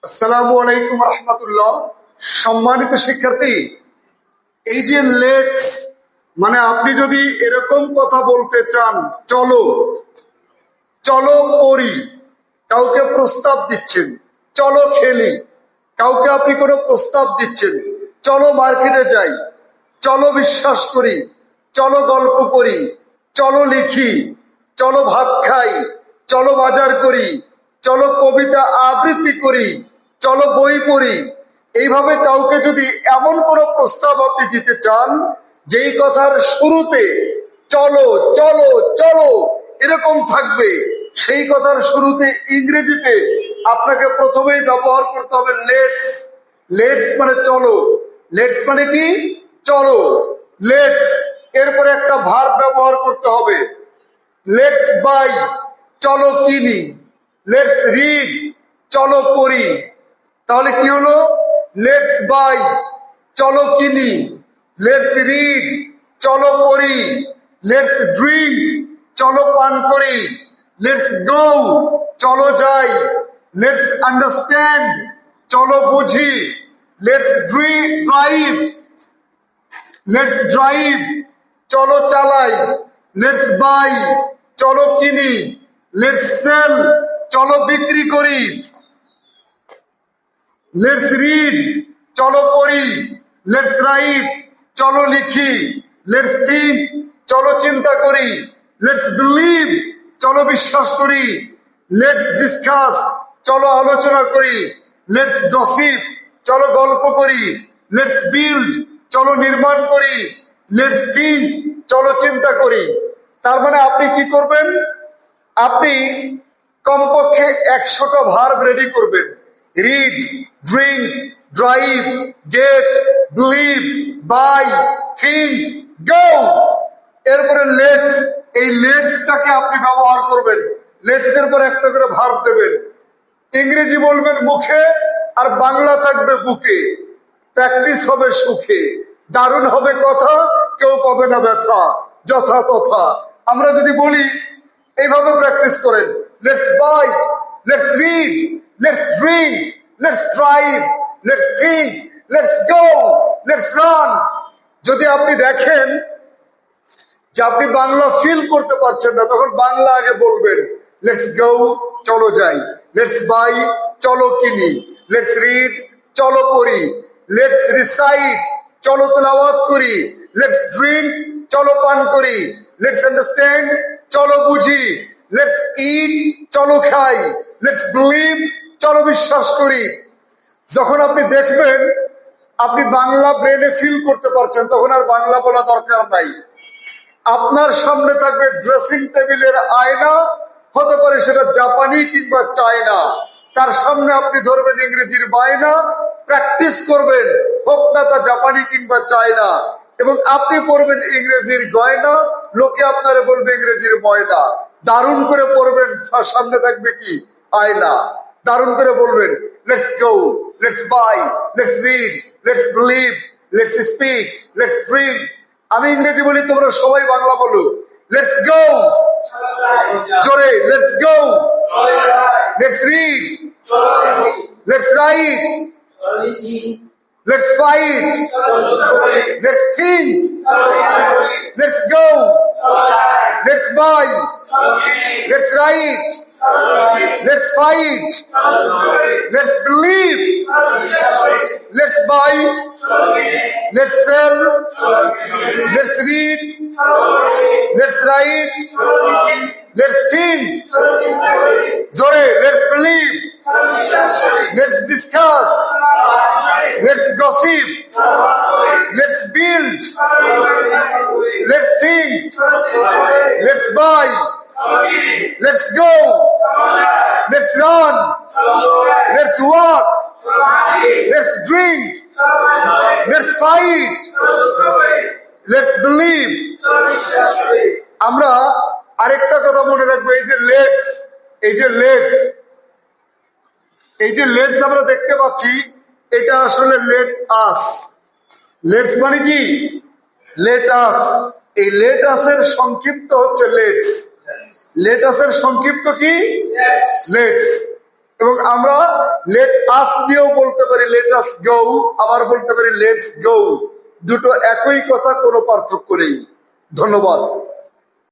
আসসালামু আলাইকুম রহমতুল্লাহ। সম্মানিত শিক্ষার্থী, এই যে লেটস মানে আপনি যদি এরকম কথা বলতে চান, চলো চলো পড়ি, কাউকে প্রস্তাব দিচ্ছেন, চলো খেলি, কাউকে আপনি কোনো প্রস্তাব দিচ্ছেন, চলো মার্কেটে যাই, চলো বিশ্বাস করি, চলো গল্প করি, চলো লিখি, চলো ভাত খাই, চলো বাজার করি, চলো কবিতা আবৃত্তি করি, চলো বই পড়ি, এইভাবে কাউকে যদি এমন কোনো প্রস্তাব আপনি দিতে চান যেই কথার শুরুতে চলো চলো চলো এরকম থাকবে, সেই কথার শুরুতে ইংরেজিতে আপনাকে প্রথমেই ব্যবহার করতে হবে লেটস। লেটস মানে চলো, লেটস মানে কি চলো, লেটস। এরপরে একটা ভার্ব ব্যবহার করতে হবে, লেটস বাই চলো কিনি, লেটস রিড চলো পড়ি। তাহলে কি হলো? লেটস বাই চলো কিনি, লেটস রিড চলো পড়ি, লেটস ড্রিঙ্ক চলো পান করি, লেটস গো চলো যাই, লেটস আন্ডারস্ট্যান্ড চলো বুঝি, লেটস ড্রাইভ লেটস ড্রাইভ চলো চালাই, লেটস বাই চলো কিনি, লেটস সেল চলো বিক্রি করি, লেটস রিড চলো পড়ি, লেটস রাইট চলো লিখি, লেটস থিঙ্ক চলো চিন্তা করি, লেটস বিলিভ চলো বিশ্বাস করি, লেটস ডিসকাস চলো আলোচনা করি, লেটস গসিপ চলো গল্প করি, লেটস বিল্ড চলো নির্মাণ করি, লেটস থিঙ্ক চলো চিন্তা করি। তার মানে আপনি কি করবেন? আপনি কমপক্ষে 100টা ভার্ব রেডি করবেন। Read, drink, drive, get, believe, buy, think, go. এরপরে লেটস, এই লেটসটাকে আপনি ব্যবহার করবেন। লেটস এর পর একটা করে ভার্ব দেবেন। ইংরেজি বলবেন মুখে আর বাংলা থাকবে বুকে। প্র্যাকটিস হবে সুখে, দারুণ হবে কথা, কেউ পাবে না ব্যথা, যথা তথা। আমরা যদি বলি এইভাবে প্র্যাকটিস করেন, let's buy, let's read, let's drink, let's drive, let's think, let's go, let's run. যদি আপনি দেখেন যে আপনি বাংলা ফিল করতে পারছেন না, তখন বাংলা আগে বলবেন। লেটস গো চলো যাই, লেটস বাই চলো কিনি, লেটস রিড চলো পড়ি, লেটস রিসাইট চলো তেলাওয়াত করি, লেটস ড্রিঙ্ক চলো পান করি, লেটস আন্ডারস্ট্যান্ড চলো বুঝি, লেটস ইট চলো খাই, লেটস বিলিভ চলো বিশ্বাস করি। যখন আপনি দেখবেন আপনি বাংলা ব্রেনে ফিল করতে পারছেন, তখন আর বাংলা বলা দরকার নাই। আপনার সামনে থাকবে ড্রেসিং টেবিলের আয়না, হতে পারে সেটা জাপানি কিংবা চায়না। তার সামনে আপনি ধরবেন ইংরেজির বায়না, প্র্যাকটিস করবেন, হোক না তা জাপানি কিংবা চায়না, এবং আপনি পড়বেন ইংরেজির গয়না, লোকে আপনারা বলবে ইংরেজির ময়না। দারুণ করে পড়বেন, সামনে থাকবে কি আয়না। দারুণ করে বলবেন, let's go, let's buy, let's read, let's believe, let's speak, let's drink. আমি ইংরেজি বলি, তোমরা সবাই বাংলা বলো। লেটস গো, জোরে let's go, let's read, let's write, let's fight, let's think, let's go, let's buy, let's write, let's fight, let's believe, let's buy, let's sell, let's read, let's write, let's think, জোরে let's believe, let's discuss, let's gossip, let's build, let's think, let's buy, let's go, let's run, let's walk, let's drink, let's fight, let's believe. আমরা আরেকটা কথা মনে রাখবো, এই যে let's, এই যে লেটস, এই যে লেটস আমরা দেখতে পাচ্ছি, এটা আসলে লেট আস। লেটস মানে কি? Let us. এই লেট আসের সংক্ষিপ্ত হচ্ছে লেটস। লেটাসের সংক্ষিপ্ত কি? লেটস। এবং আমরা লেট আস দিয়েও বলতে পারি লেট আস গো, আবার বলতে পারি লেটস গো। দুটো একই কথা, কোনো পার্থক্য নেই। ধন্যবাদ।